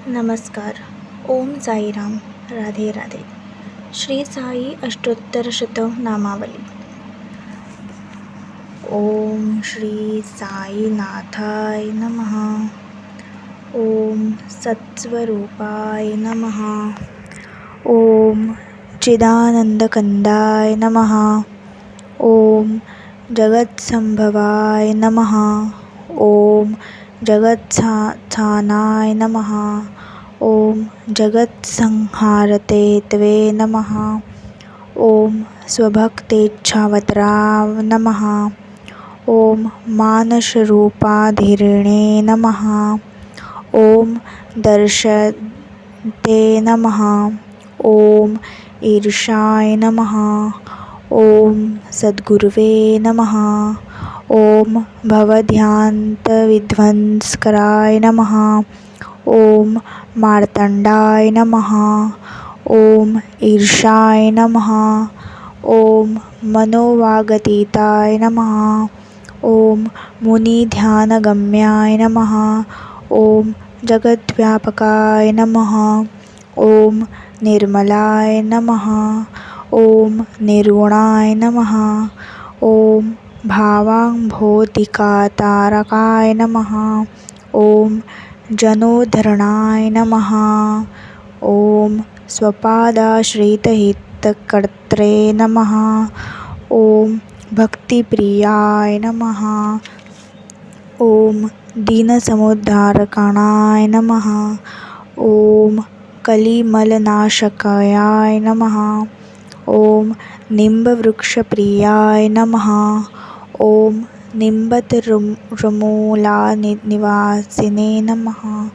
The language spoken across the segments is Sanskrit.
नमस्कार. ओम साईराम. राधे राधे. श्री साई अष्टोत्तरशतनामावली. ओम श्री साईनाथाय नमः. ओम सत्स्वरूपाय नमः. ओम चिदानंदकंदाय नमः. ओम जगत्संभवाय नमः. ओम जगत्स्थानाय नमः. ओम जगत्संहारते त्वे नमः. ओम स्वभक्तेच्छावताराय नमः. ओम मानसरूपाधिरिणे नमः. ओम दर्शते नमः. ओम ईर्षाय नमः. ओम सद्गुरुवे नमः. ओम भवध्यान्तविध्वंसकाय नमः. ओम मार्तंडाय नमः. ओम ईर्षाय नमः. ओम मनोवागतीताय नमः. ओम मुनिध्यानगम्याय नमः. ओम जगद्व्यापकाय नमः. ओम निर्मलाय नमः. ओम निर्गुणाय नमः. ओम भावांभौतिकातारकाय नमः. ओम जनोद्धरणाय नमः. ओम स्वपादाश्रितहितकर्त्रे नमः. ओम भक्तिप्रियाय नमः. ओम दीनसमुद्धारकाणाय नमः. ओम कलिमलनाशकाय नमः. ओम निम्बवृक्षप्रियाय नमः. ओम निम्बतरुमूलानिवासिने नमः.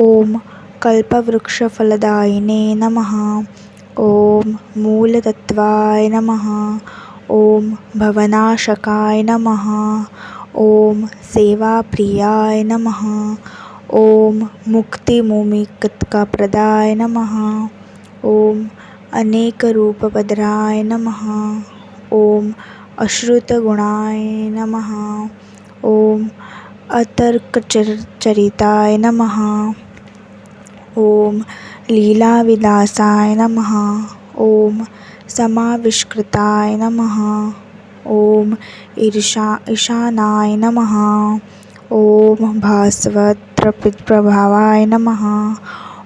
ओम कल्पवृक्षफलदायिने नमः. ओम मूलतत्त्वाय नमः. ओम भवनाशकाय नमः. ओम सेवाप्रियाय नमः. ओम मुक्तिमुमिकप्रदाय नमः. ओम अनेकरूपभद्राय नमः. ओम अश्रुतगुणाय नमः. ओम अतर्कचरिताय नमः. ओम लीलाविलासाय नमः. ओम समाविष्कृताय नमः. ओम ईशानाय नमः. ओम भास्वतप्रभावाय नमः.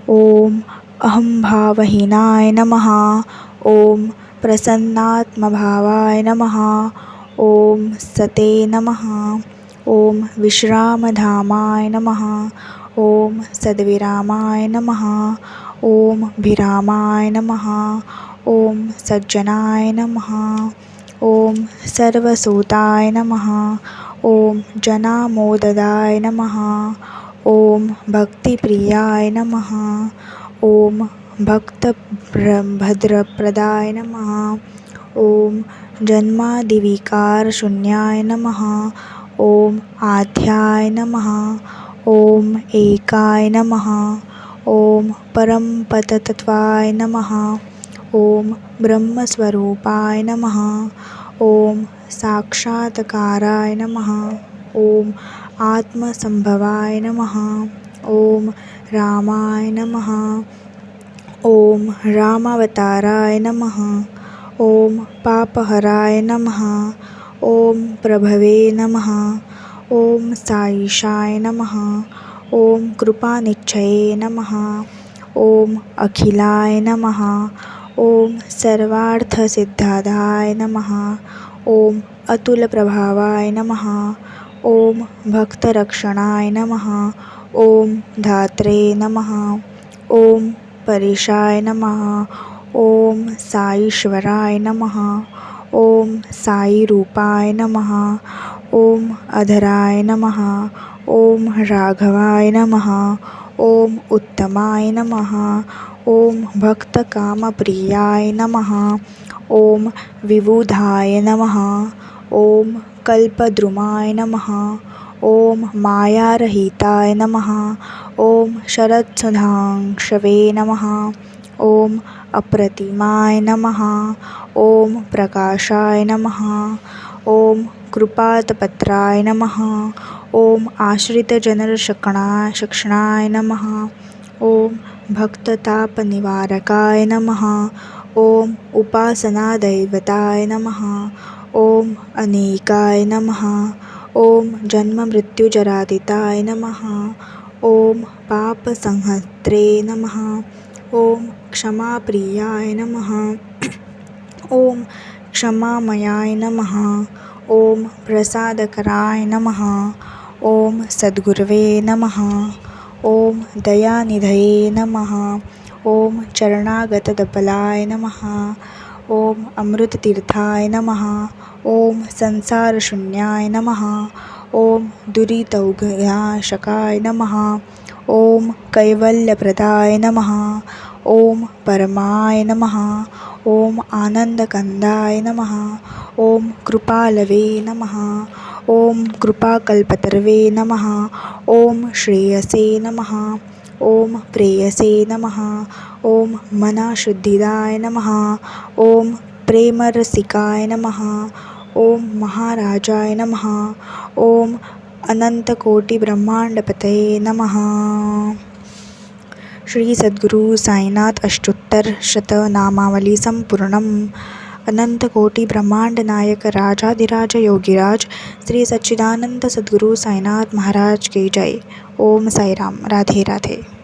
ओम अहंभावहीनाय नमः. ओम प्रसन्नात्मभावाय नमः. ओम सते नमः. ओम विश्रामधामाय नमः. ओम सद्विरामाय नमः. ओम भिरामाय नमः. ओम सज्जनाय नमः. ओम सर्वसूताय नमः. ओम जनामोददाय नमः. ओम भक्तिप्रियाय नमः. ओम भक्तभद्रप्रदाय नमः. ओम जन्मादिविकारशून्याय नमः. ओम आद्याय नमः. ओम एकाय नमः. ओम परमपदतत्त्वाय नमः. ओम ब्रह्मस्वरूपाय नमः. ओम साक्षात्काराय नमः. ओम आत्मसंभवाय नमः. ओम रामाय नमः. ओम रामावताराय नमः. ओम पापहराय नमः. ओम प्रभवे नमः. ओम साईशाय नमः. ओम कृपानिच्छये नमः. ओम अखिलाय नमः. ओम सर्वार्थसिद्धाय नमः. ओम अतुलप्रभावाय नमः. ओम भक्तरक्षणाय नमः. ओम धात्रे नमः. ओम परेशाय नमः. ओम साईश्वराय नमः. ओम साईरूपाय नमः. ओम अधराय नमः. ओम राघवाय नमः. ओम उत्तमाय नमः. ओम भक्तकामप्रियाय नमः. ओम विबुधाय नमः. ओम कल्पद्रुमाय नमः. ओम मायारहिताय नमः. ओम शरत्सुधांशवे नमः. ओम अप्रतिमाय नमः. ओम प्रकाशाय नमः. ओम कृपातपत्राय नमः. ओम आश्रितजनरक्षणाय नमः. ओम भक्ततापनिवारकाय नमः. ओम उपासनादैवताय नमः. ओम अनेकाय नमः. ओम जन्ममृत्युजरातीताय नमः. ओम पापसंहर्त्रे नमः. ओम क्षमाप्रियाय नमः. ओम क्षमामयाय नमः. ओम प्रसादकराय नमः. ओम सद्गुरवे नमः. ओम दयानिधये नमः. ओम चरणागतदपलाय नमः. ओम अमृततीर्थाय नमः. ओम संसारशून्याय नमः. ओम दुरितौघनाशकाय नमः. ओम कैवल्यप्रदाय नमः. ओम परमाय नमः. ओम आनंदकंदाय नमः. ओम कृपालवे नमः. ओम कृपाकल्पतर्वे नमः. ओम श्रेयसे नमः. ओम प्रेयसे नमः. ओम मनाशुद्धिदाय नमः. ओम प्रेमरसिकाय नमः. ओम महाराजाय नमः. ओम अनंतकोटिब्रह्मांडपतये नमः. श्री सद्गुरु साईनाथ अष्टोत्तर शतनामावली संपूर्णम. अनंतकोटि ब्रह्मांड नायक राजाधिराज योगीराज श्री सच्चिदानंद सद्गुरु साईनाथ महाराज की जय. ओम साईराम. राधे राधे.